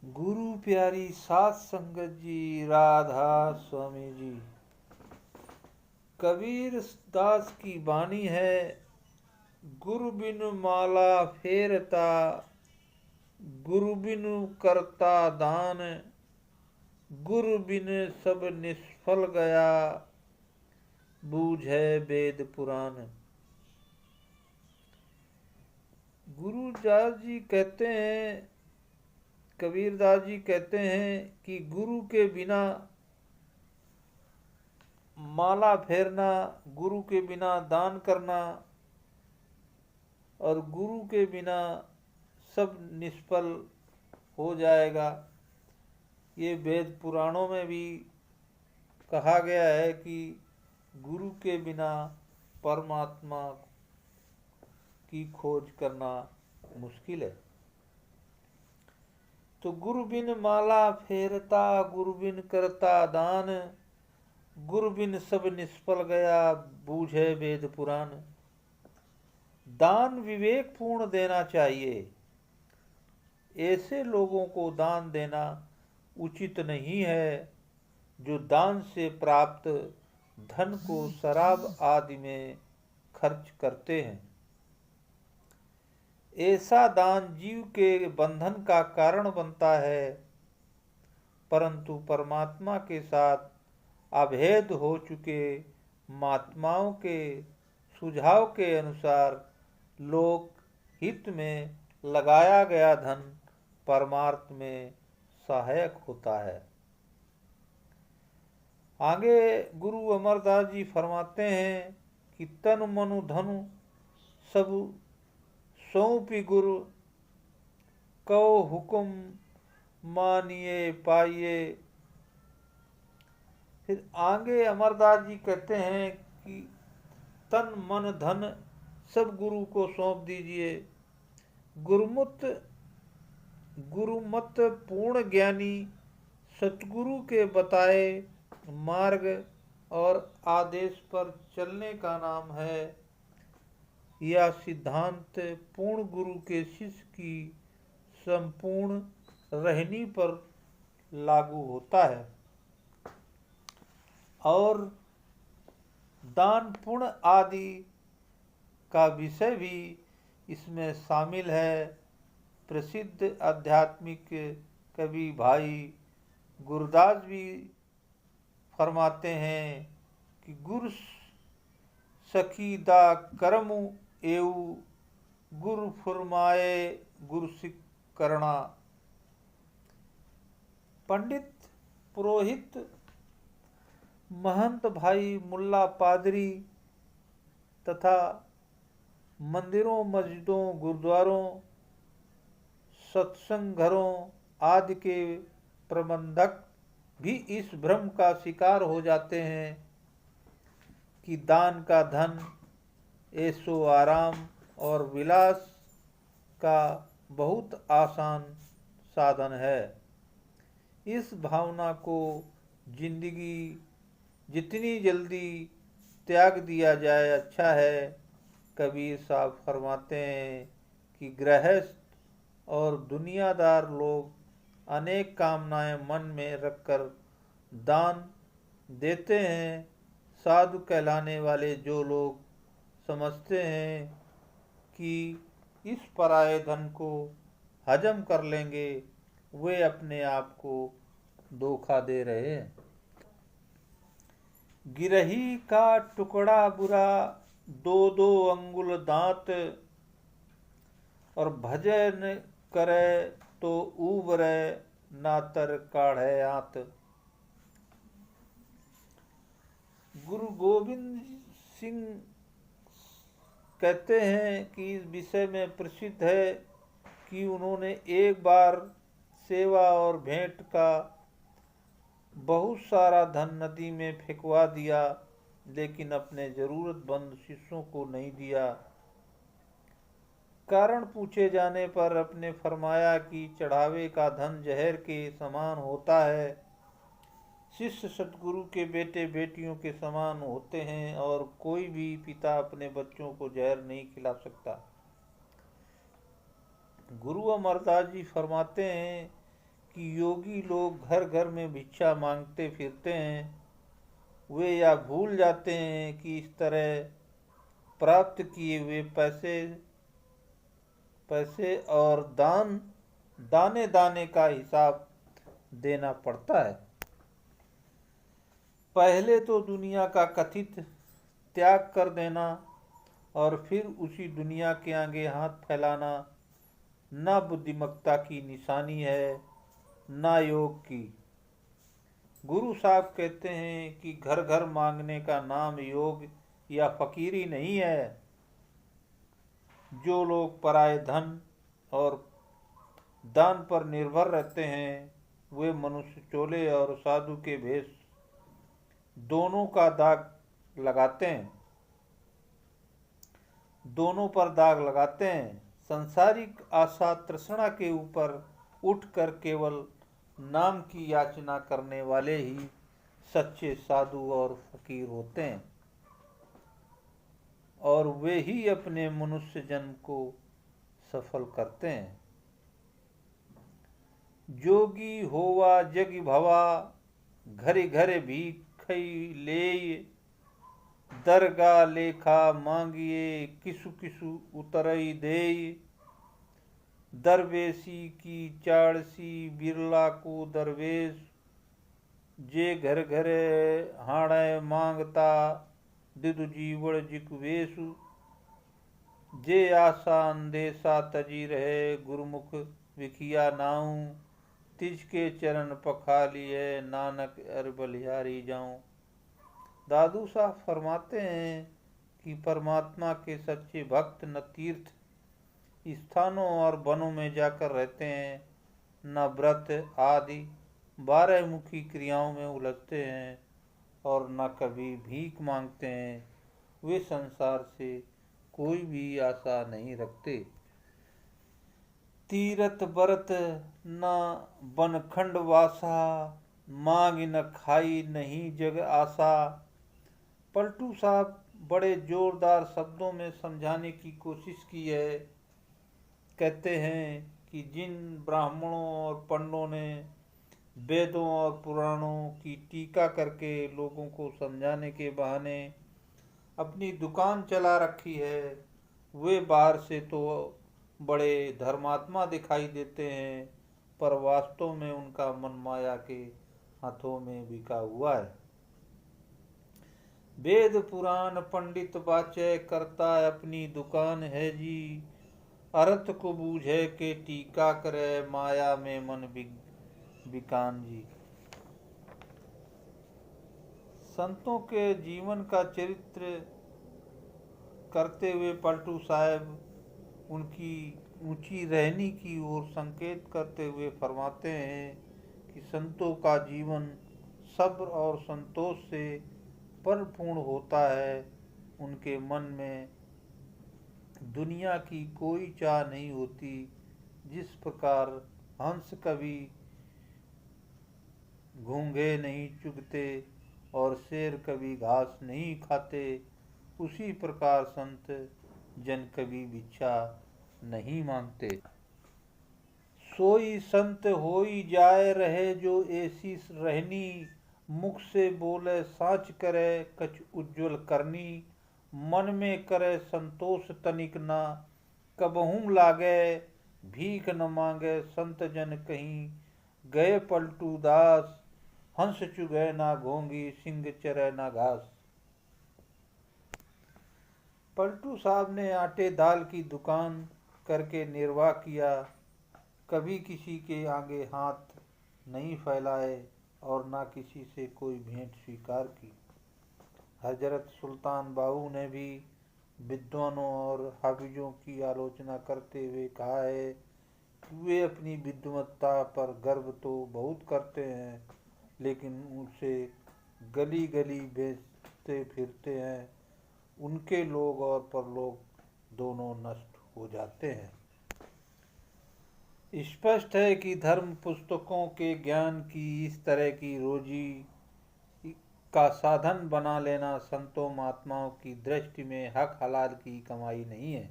गुरु प्यारी सात संगत जी, राधा स्वामी जी। कबीर दास की वाणी है, गुरु बिनु माला फेरता, गुरु बिनु करता दान, गुरु बिन सब निष्फल गया, बूझे वेद पुराण। गुरु दास जी कहते हैं, कबीरदास जी कहते हैं कि गुरु के बिना माला फेरना, गुरु के बिना दान करना और गुरु के बिना सब निष्फल हो जाएगा। ये वेद पुराणों में भी कहा गया है कि गुरु के बिना परमात्मा की खोज करना मुश्किल है। तो गुरु बिन माला फेरता, गुरु बिन करता दान, गुरु बिन सब निष्फल गया, बूझे वेद पुराण। दान विवेक पूर्ण देना चाहिए। ऐसे लोगों को दान देना उचित नहीं है जो दान से प्राप्त धन को शराब आदि में खर्च करते हैं। ऐसा दान जीव के बंधन का कारण बनता है, परंतु परमात्मा के साथ अभेद हो चुके महात्माओं के सुझाव के अनुसार लोक हित में लगाया गया धन परमार्थ में सहायक होता है। आगे गुरु अमरदास जी फरमाते हैं कि तन मनु धनु सब सौंपी गुरु, कहो हुकुम मानिए पाइए। फिर आगे अमरदास जी कहते हैं कि तन मन धन सब गुरु को सौंप दीजिए। गुरुमत पूर्ण ज्ञानी सतगुरु के बताए मार्ग और आदेश पर चलने का नाम है। यह सिद्धांत पूर्ण गुरु के शिष्य की संपूर्ण रहनी पर लागू होता है और दान पुण्य आदि का विषय भी इसमें शामिल है। प्रसिद्ध आध्यात्मिक कवि भाई गुरदास भी फरमाते हैं कि गुरु सखी दा करमु एऊ, गुरु फुरमाए गुरु सिख करना। पंडित पुरोहित महंत भाई मुल्ला पादरी तथा मंदिरों मस्जिदों गुरुद्वारों सत्संग घरों आदि के प्रबंधक भी इस भ्रम का शिकार हो जाते हैं कि दान का धन ऐशो आराम और विलास का बहुत आसान साधन है। इस भावना को जिंदगी जितनी जल्दी त्याग दिया जाए अच्छा है। कबीर साहब फरमाते हैं कि गृहस्थ और दुनियादार लोग अनेक कामनाएं मन में रखकर दान देते हैं। साधु कहलाने वाले जो लोग समझते हैं कि इस पराये धन को हजम कर लेंगे, वे अपने आप को धोखा दे रहे हैं। गिरही का टुकड़ा बुरा, दो दो अंगुल दांत, और भजन करे तो उबरे नातर काढ़े आत। गुरु गोविंद सिंह कहते हैं कि इस विषय में प्रसिद्ध है कि उन्होंने एक बार सेवा और भेंट का बहुत सारा धन नदी में फेंकवा दिया, लेकिन अपने जरूरतमंद शिष्यों को नहीं दिया। कारण पूछे जाने पर अपने फरमाया कि चढ़ावे का धन जहर के समान होता है। शिष्य सतगुरु के बेटे बेटियों के समान होते हैं और कोई भी पिता अपने बच्चों को जहर नहीं खिला सकता। गुरु अमरदास जी फरमाते हैं कि योगी लोग घर घर में भिक्षा मांगते फिरते हैं, वे या भूल जाते हैं कि इस तरह प्राप्त किए हुए पैसे और दाने दाने का हिसाब देना पड़ता है। पहले तो दुनिया का कथित त्याग कर देना और फिर उसी दुनिया के आगे हाथ फैलाना न बुद्धिमत्ता की निशानी है, न योग की। गुरु साहब कहते हैं कि घर घर मांगने का नाम योग या फकीरी नहीं है। जो लोग पराये धन और दान पर निर्भर रहते हैं, वे मनुष्य चोले और साधु के भेष दोनों का दाग लगाते हैं, दोनों पर दाग लगाते हैं। संसारिक आशा तृष्णा के ऊपर उठकर केवल नाम की याचना करने वाले ही सच्चे साधु और फकीर होते हैं, और वे ही अपने मनुष्य जन्म को सफल करते हैं। जोगी होवा जग भवा, घरे घरे भीखई ले, दरगा लेखा मांगिए किसु किसु उतरई देय। दरवेशी की चाड़सी बिरला को दरवेश, जे घर घरे हाड़े मांगता दिदु जीवड़ जिकवेशु। जे आशा अंदेशा तजी रहे, गुरुमुख विखिया नाऊ। तिज के चरण पखालिए, नानक अर बलिहारी जाऊं। दादू साहब फरमाते हैं कि परमात्मा के सच्चे भक्त न तीर्थ स्थानों और वनों में जाकर रहते हैं, न व्रत आदि 12 मुखी क्रियाओं में उलझते हैं, और न कभी भीख मांगते हैं। वे संसार से कोई भी आशा नहीं रखते। तीरथ बरत न बनखंड वासा, मांग न खाई नहीं जग आशा। पलटू साहब बड़े जोरदार शब्दों में समझाने की कोशिश की है। कहते हैं कि जिन ब्राह्मणों और पंडों ने वेदों और पुराणों की टीका करके लोगों को समझाने के बहाने अपनी दुकान चला रखी है, वे बाहर से तो बड़े धर्मात्मा दिखाई देते हैं, पर वास्तव में उनका मन माया के हाथों में बिका हुआ है। वेद पुराण पंडित बाचे, करता अपनी दुकान है जी। अर्थ को बूझे के टीका करे, माया में मन बिकान जी। संतों के जीवन का चरित्र करते हुए पलटू साहब उनकी ऊंची रहनी की ओर संकेत करते हुए फरमाते हैं कि संतों का जीवन सब्र और संतोष से परिपूर्ण होता है। उनके मन में दुनिया की कोई चाह नहीं होती। जिस प्रकार हंस कभी घूंघे नहीं चुगते और शेर कभी घास नहीं खाते, उसी प्रकार संत जन कभी भिक्षा नहीं मांगते। सोई संत होई जाए रहे, जो ऐसी रहनी। मुख से बोले साच करे, कछ उज्ज्वल करनी। मन में करे संतोष तनिक ना, कबहू लागे भीख न मांगे। संत जन कहीं गए पलटू दास, हंस चुगे ना घोंगी, सिंह चरे ना घास। पलटू साहब ने आटे दाल की दुकान करके निर्वाह किया, कभी किसी के आगे हाथ नहीं फैलाए और ना किसी से कोई भेंट स्वीकार की। हजरत सुल्तान बाहू ने भी विद्वानों और हाफिजों की आलोचना करते हुए कहा है कि वे अपनी विद्वत्ता पर गर्व तो बहुत करते हैं, लेकिन उसे गली गली बेचते फिरते हैं। उनके लोग और परलोक दोनों नष्ट हो जाते हैं। स्पष्ट है कि धर्म पुस्तकों के ज्ञान की इस तरह की रोजी का साधन बना लेना संतों महात्माओं की दृष्टि में हक हलाल की कमाई नहीं है।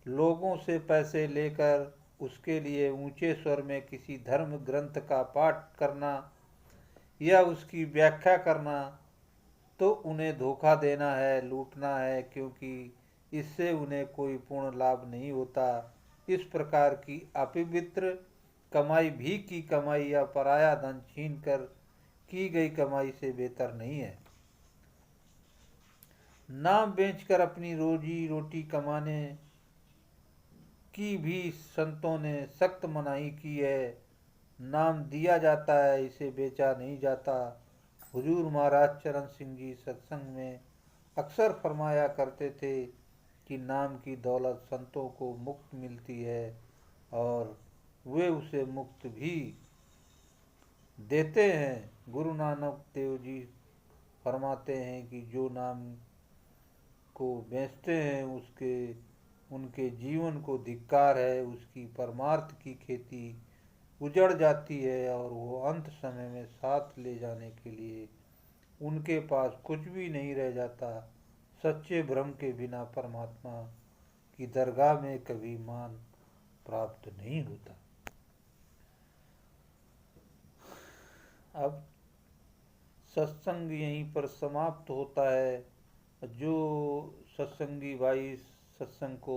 लोगों से पैसे लेकर उसके लिए ऊंचे स्वर में किसी धर्म ग्रंथ का पाठ करना या उसकी व्याख्या करना तो उन्हें धोखा देना है, लूटना है, क्योंकि इससे उन्हें कोई पूर्ण लाभ नहीं होता। इस प्रकार की अपवित्र कमाई भीख की कमाई या पराया धन छीन कर की गई कमाई से बेहतर नहीं है। नाम बेचकर अपनी रोजी रोटी कमाने की भी संतों ने सख्त मनाही की है। नाम दिया जाता है, इसे बेचा नहीं जाता। हुजूर महाराज चरण सिंह जी सत्संग में अक्सर फरमाया करते थे कि नाम की दौलत संतों को मुक्त मिलती है और वे उसे मुक्त भी देते हैं। गुरु नानक देव जी फरमाते हैं कि जो नाम को बेचते हैं उसके उनके जीवन को धिक्कार है, उसकी परमार्थ की खेती उजड़ जाती है और वो अंत समय में साथ ले जाने के लिए उनके पास कुछ भी नहीं रह जाता। सच्चे भ्रम के बिना परमात्मा की दरगाह में कभी मान प्राप्त नहीं होता। अब सत्संग यहीं पर समाप्त होता है। जो सत्संगी भाई सत्संग को